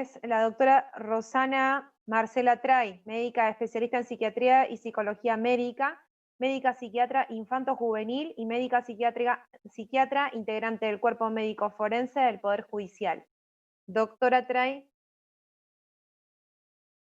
es la doctora Rosana Marcela Tray, médica especialista en psiquiatría y psicología médica, médica psiquiatra infanto-juvenil y médica psiquiatra integrante del cuerpo médico forense del Poder Judicial. Doctora Tray.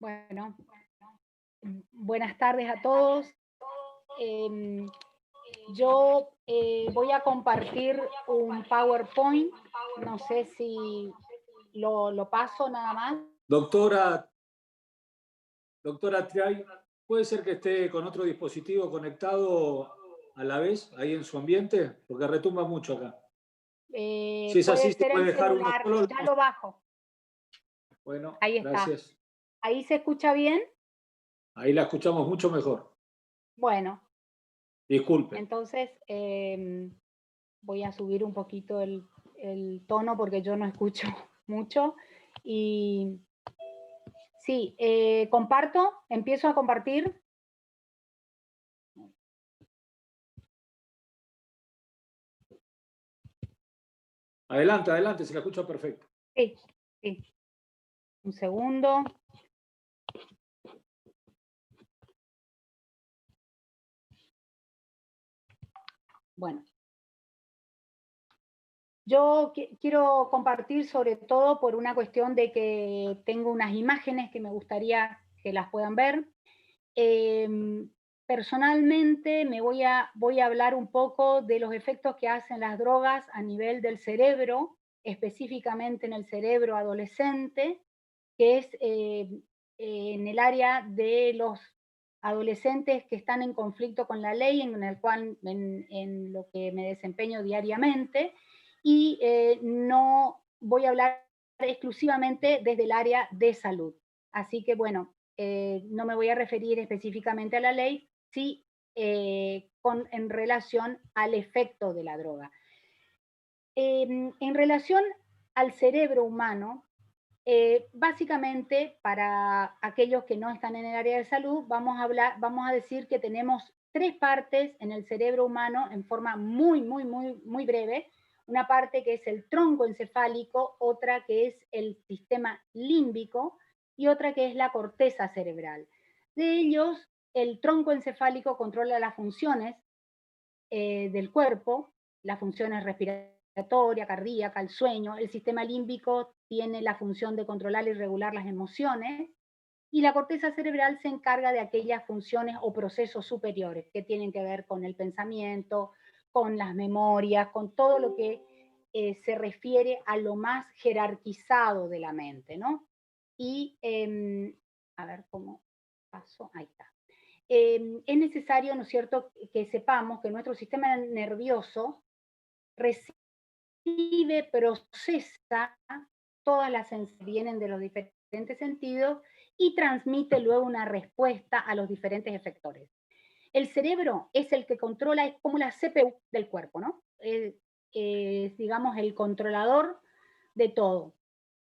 Bueno, buenas tardes a todos. Yo voy a compartir un PowerPoint, no sé si lo paso nada más. Doctora Triay, ¿puede ser que esté con otro dispositivo conectado a la vez ahí en su ambiente? Porque retumba mucho acá. Si es Puede así, se ser puede el dejar uno celular, solo. ya lo bajo. Bueno, Ahí está. gracias. ¿Ahí se escucha bien? Ahí la escuchamos mucho mejor. Bueno. Disculpe. Entonces, voy a subir un poquito el tono porque yo no escucho mucho. Y sí, comparto, empiezo a compartir. Adelante, adelante, se la escucha perfecto. Sí, sí. Un segundo. Bueno. Yo quiero compartir sobre todo por una cuestión de que tengo unas imágenes que me gustaría que las puedan ver. Personalmente voy a hablar un poco de los efectos que hacen las drogas a nivel del cerebro, específicamente en el cerebro adolescente, que es en el área de los adolescentes que están en conflicto con la ley, en lo que me desempeño diariamente, y no voy a hablar exclusivamente desde el área de salud. Así que bueno, no me voy a referir específicamente a la ley, sí en relación al efecto de la droga. En relación al cerebro humano, básicamente, para aquellos que no están en el área de salud, vamos a decir que tenemos tres partes en el cerebro humano en forma muy breve. Una parte que es el tronco encefálico, otra que es el sistema límbico y otra que es la corteza cerebral. De ellos, el tronco encefálico controla las funciones del cuerpo, las funciones respiratorias, cardíaca, el sueño. El sistema límbico tiene la función de controlar y regular las emociones, y la corteza cerebral se encarga de aquellas funciones o procesos superiores que tienen que ver con el pensamiento, con las memorias, con todo lo que se refiere a lo más jerarquizado de la mente, ¿no? Y, a ver cómo paso, ahí está. Es necesario, ¿no es cierto?, que sepamos que nuestro sistema nervioso recibe, procesa todas las sensaciones que vienen de los diferentes sentidos y transmite luego una respuesta a los diferentes efectores. El cerebro es el que controla, es como la CPU del cuerpo, ¿no? Es, digamos, el controlador de todo,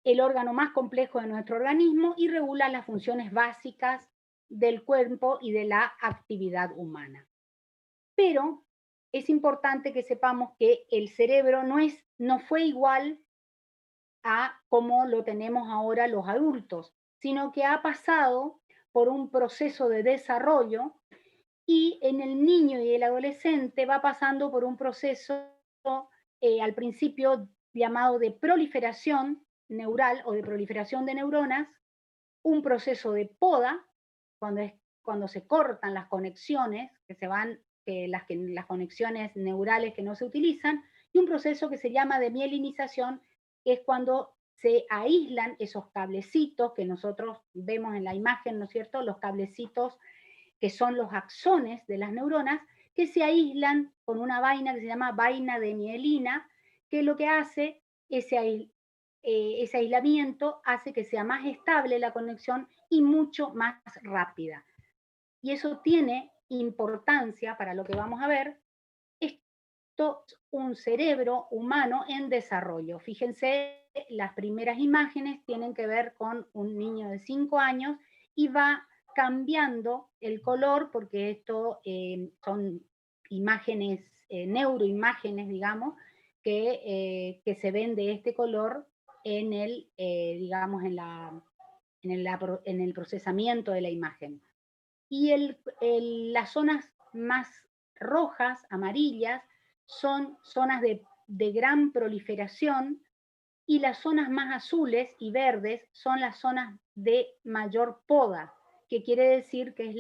el órgano más complejo de nuestro organismo y regula las funciones básicas del cuerpo y de la actividad humana. Pero es importante que sepamos que el cerebro no fue igual a como lo tenemos ahora los adultos, sino que ha pasado por un proceso de desarrollo, y en el niño y el adolescente va pasando por un proceso al principio llamado de proliferación neural o de proliferación de neuronas, un proceso de poda, cuando se cortan las conexiones, las conexiones neurales que no se utilizan, y un proceso que se llama de mielinización, que es cuando se aíslan esos cablecitos que nosotros vemos en la imagen, ¿no es cierto? Los cablecitos que son los axones de las neuronas, que se aíslan con una vaina que se llama vaina de mielina, que lo que hace ese aislamiento hace que sea más estable la conexión y mucho más rápida. Y eso tiene importancia para lo que vamos a ver. Esto es un cerebro humano en desarrollo. Fíjense, las primeras imágenes tienen que ver con un niño de 5 años y va cambiando el color porque esto son imágenes, neuroimágenes, digamos, que se ven de este color en el, digamos, en el procesamiento de la imagen. Y las zonas más rojas, amarillas, son zonas de gran proliferación, y las zonas más azules y verdes son las zonas de mayor poda, que quiere decir que es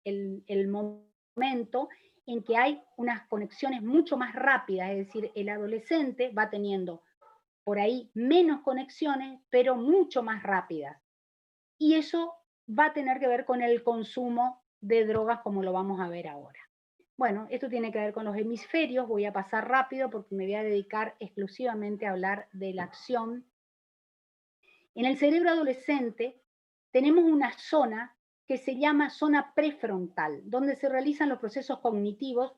el momento en que hay unas conexiones mucho más rápidas, es decir, el adolescente va teniendo por ahí menos conexiones, pero mucho más rápidas. Y eso va a tener que ver con el consumo de drogas, como lo vamos a ver ahora. Bueno, esto tiene que ver con los hemisferios, voy a pasar rápido porque me voy a dedicar exclusivamente a hablar de la acción. En el cerebro adolescente tenemos una zona que se llama zona prefrontal, donde se realizan los procesos cognitivos.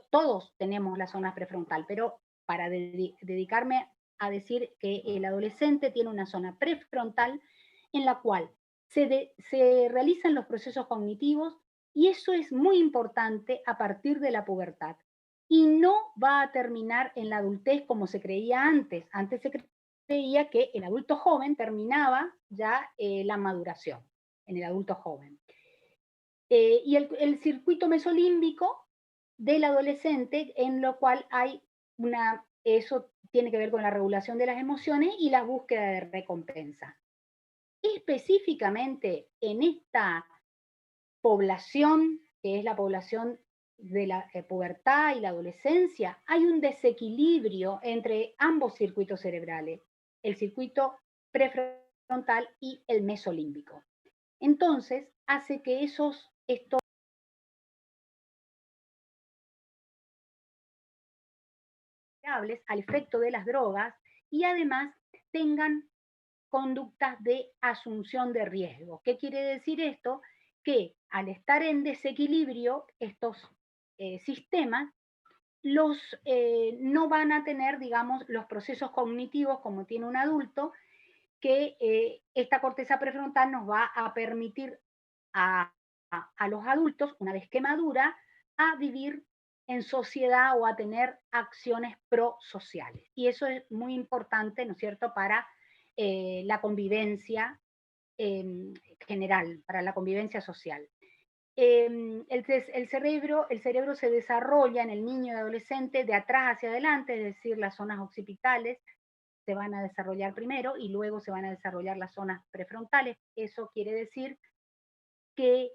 Todos tenemos la zona prefrontal, pero para dedicarme a decir que el adolescente tiene una zona prefrontal en la cual se realizan los procesos cognitivos, y eso es muy importante a partir de la pubertad. Y no va a terminar en la adultez como se creía antes. Antes se creía que el adulto joven terminaba ya la maduración, en el adulto joven. Y el circuito mesolímbico del adolescente, en lo cual hay eso tiene que ver con la regulación de las emociones y la búsqueda de recompensa. Específicamente en esta población, que es la población de la pubertad y la adolescencia, hay un desequilibrio entre ambos circuitos cerebrales, el circuito prefrontal y el mesolímbico. Entonces, hace que estos al efecto de las drogas, y además tengan conductas de asunción de riesgo. ¿Qué quiere decir esto? Que al estar en desequilibrio estos sistemas, no van a tener, digamos, los procesos cognitivos como tiene un adulto, que esta corteza prefrontal nos va a permitir a los adultos, una vez que madura, a vivir en sociedad o a tener acciones prosociales. Y eso es muy importante, ¿no es cierto?, para la convivencia general, para la convivencia social. El cerebro se desarrolla en el niño y adolescente de atrás hacia adelante, es decir, las zonas occipitales se van a desarrollar primero y luego se van a desarrollar las zonas prefrontales. Eso quiere decir que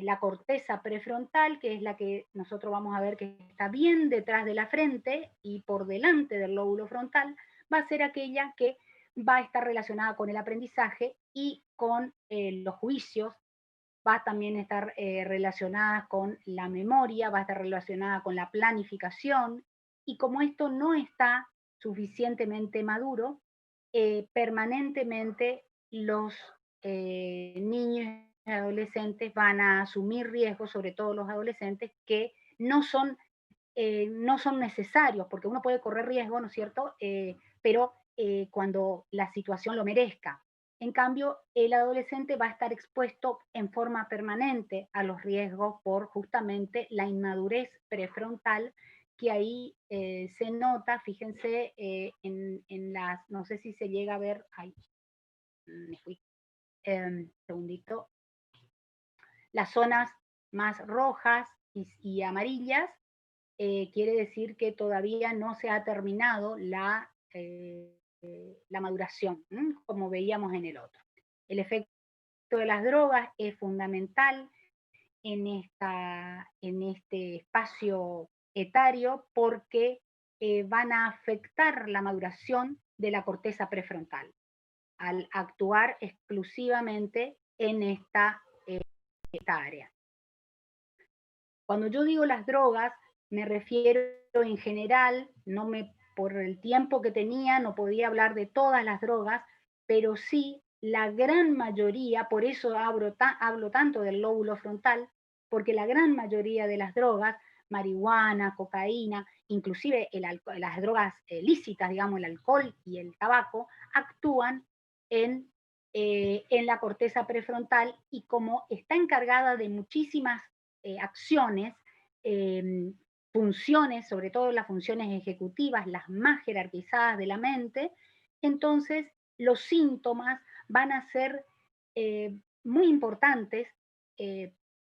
la corteza prefrontal, que es la que nosotros vamos a ver que está bien detrás de la frente y por delante del lóbulo frontal, va a ser aquella que va a estar relacionada con el aprendizaje y con los juicios, va a también estar relacionada con la memoria, va a estar relacionada con la planificación, y como esto no está suficientemente maduro, permanentemente los niños y adolescentes van a asumir riesgos, sobre todo los adolescentes, que no son necesarios, porque uno puede correr riesgo, ¿no es cierto? Pero cuando la situación lo merezca. En cambio, el adolescente va a estar expuesto en forma permanente a los riesgos por justamente la inmadurez prefrontal, que ahí se nota, fíjense, en las, no sé si se llega a ver, ay, me fui, segundito, las zonas más rojas y amarillas, quiere decir que todavía no se ha terminado la maduración, como veíamos en el otro. El efecto de las drogas es fundamental en este espacio etario, porque van a afectar la maduración de la corteza prefrontal al actuar exclusivamente en esta área. Cuando yo digo las drogas, me refiero en general, por el tiempo que tenía, no podía hablar de todas las drogas, pero sí la gran mayoría, por eso hablo tanto del lóbulo frontal, porque la gran mayoría de las drogas, marihuana, cocaína, inclusive las drogas lícitas, digamos, el alcohol y el tabaco, actúan en la corteza prefrontal, y como está encargada de muchísimas acciones, funciones, sobre todo las funciones ejecutivas, las más jerarquizadas de la mente, entonces los síntomas van a ser muy importantes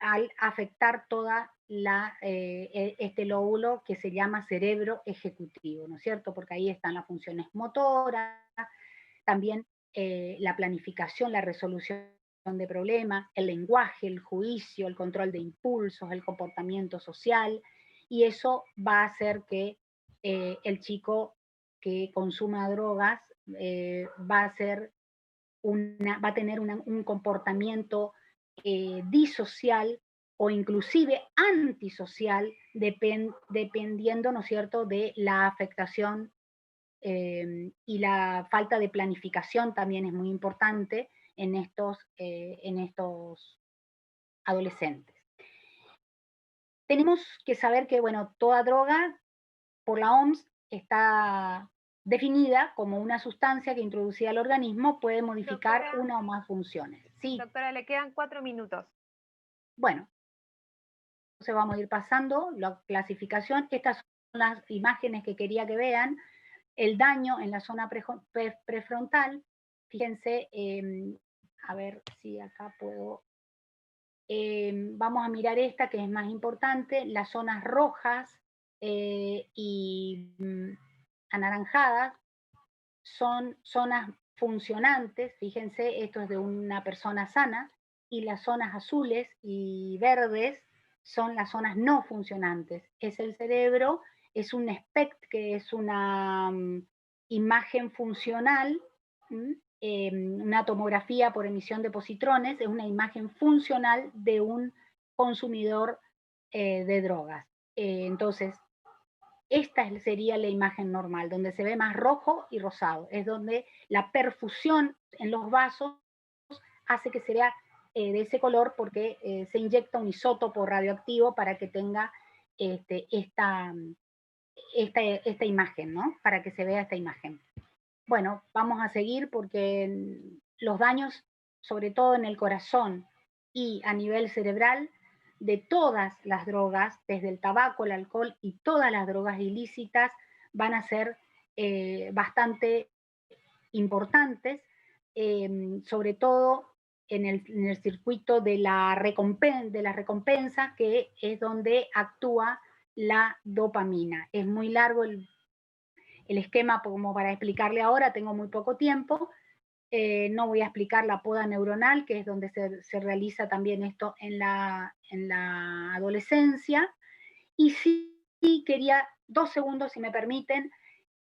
al afectar toda este lóbulo que se llama cerebro ejecutivo, ¿no es cierto? Porque ahí están las funciones motoras, también la planificación, la resolución de problemas, el lenguaje, el juicio, el control de impulsos, el comportamiento social, y eso va a hacer que el chico que consuma drogas va a tener un comportamiento disocial o inclusive antisocial, dependiendo, ¿no es cierto?, de la afectación y la falta de planificación también es muy importante en estos adolescentes. Tenemos que saber que, bueno, toda droga por la OMS está definida como una sustancia que introducida al organismo puede modificar Doctora, una o más funciones. Sí, doctora, le quedan 4 minutos. bueno, entonces vamos a ir pasando la clasificación. Estas son las imágenes que quería que vean. El daño en la zona prefrontal. Fíjense, a ver si acá puedo. Vamos a mirar esta que es más importante, las zonas rojas y anaranjadas son zonas funcionantes, fíjense, esto es de una persona sana, y las zonas azules y verdes son las zonas no funcionantes. Es el cerebro, es un SPECT, que es una imagen funcional, una tomografía por emisión de positrones, es una imagen funcional de un consumidor de drogas. Entonces, esta sería la imagen normal, donde se ve más rojo y rosado. Es donde la perfusión en los vasos hace que sea de ese color porque se inyecta un isótopo radioactivo para que tenga esta imagen, ¿no? Para que se vea esta imagen. Bueno, vamos a seguir porque los daños, sobre todo en el corazón y a nivel cerebral, de todas las drogas, desde el tabaco, el alcohol y todas las drogas ilícitas, van a ser bastante importantes, sobre todo en el circuito de la recompensa, que es donde actúa la dopamina. Es muy largo el esquema como para explicarle ahora, tengo muy poco tiempo. No voy a explicar la poda neuronal, que es donde se realiza también esto en la adolescencia. Y sí quería 2 segundos, si me permiten,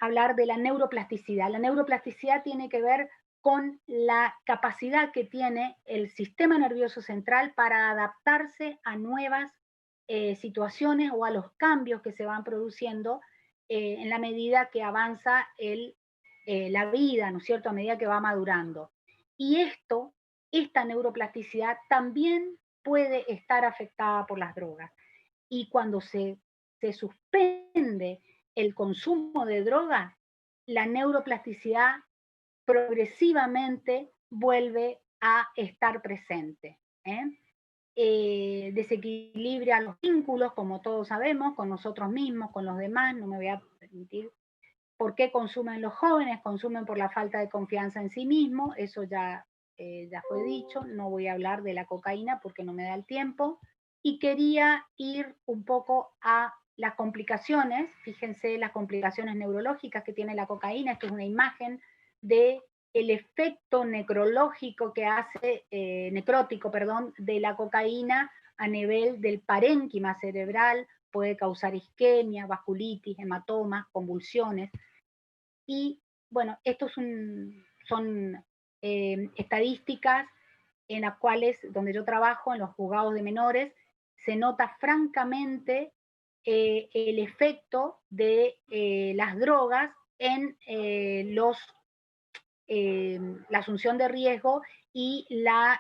hablar de la neuroplasticidad. La neuroplasticidad tiene que ver con la capacidad que tiene el sistema nervioso central para adaptarse a nuevas situaciones o a los cambios que se van produciendo en la medida que avanza la vida, ¿no es cierto?, a medida que va madurando. Y esta neuroplasticidad también puede estar afectada por las drogas. Y cuando se suspende el consumo de drogas, la neuroplasticidad progresivamente vuelve a estar presente. Desequilibra los vínculos, como todos sabemos, con nosotros mismos, con los demás. No me voy a permitir. ¿Por qué consumen los jóvenes? Consumen por la falta de confianza en sí mismos, eso ya fue dicho. No voy a hablar de la cocaína porque no me da el tiempo. Y quería ir un poco a las complicaciones. Fíjense las complicaciones neurológicas que tiene la cocaína. Esto es una imagen de el efecto necrológico que hace, necrótico, perdón, de la cocaína a nivel del parénquima cerebral. Puede causar isquemia, vasculitis, hematomas, convulsiones. Y bueno, estos son estadísticas en las cuales, donde yo trabajo, en los juzgados de menores, se nota francamente el efecto de las drogas en la asunción de riesgo y las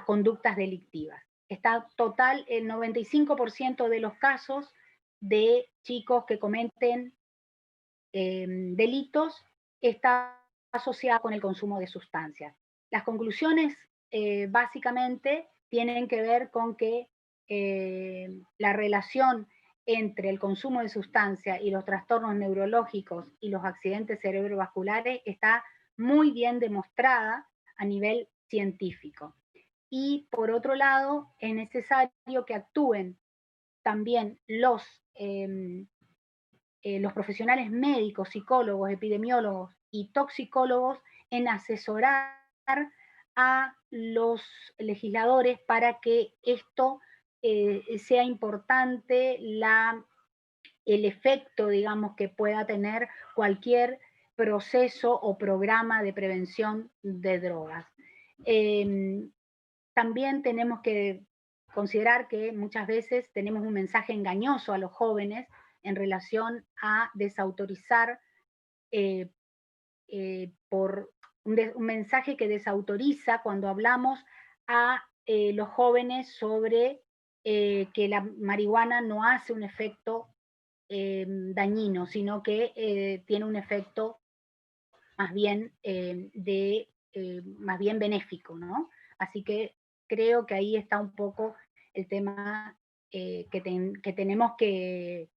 conductas delictivas. Está total, el 95% de los casos de chicos que cometen delitos está asociada con el consumo de sustancias. Las conclusiones básicamente tienen que ver con que la relación entre el consumo de sustancia y los trastornos neurológicos y los accidentes cerebrovasculares está muy bien demostrada a nivel científico. Y por otro lado, es necesario que actúen también los profesionales médicos, psicólogos, epidemiólogos y toxicólogos en asesorar a los legisladores para que esto sea importante, el efecto, digamos, que pueda tener cualquier proceso o programa de prevención de drogas. También tenemos que considerar que muchas veces tenemos un mensaje engañoso a los jóvenes en relación a desautorizar por un mensaje que desautoriza cuando hablamos a los jóvenes sobre que la marihuana no hace un efecto dañino, sino que tiene un efecto más bien, más bien benéfico, ¿no? Así que creo que ahí está un poco el tema que tenemos que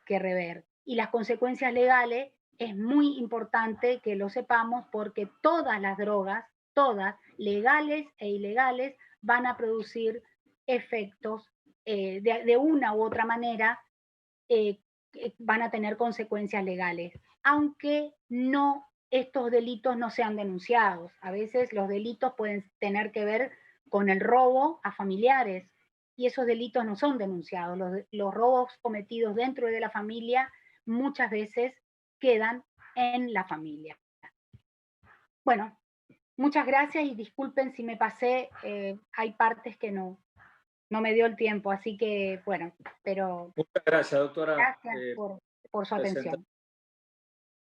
rever. Y las consecuencias legales es muy importante que lo sepamos porque todas las drogas, todas, legales e ilegales, van a producir efectos de una u otra manera, van a tener consecuencias legales, aunque no estos delitos no sean denunciados. A veces los delitos pueden tener que ver con el robo a familiares y esos delitos no son denunciados. Los robos cometidos dentro de la familia muchas veces quedan en la familia. Bueno, muchas gracias y disculpen si me pasé, hay partes que no me dio el tiempo, así que bueno, pero... Muchas gracias, doctora. Gracias por su atención.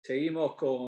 Seguimos con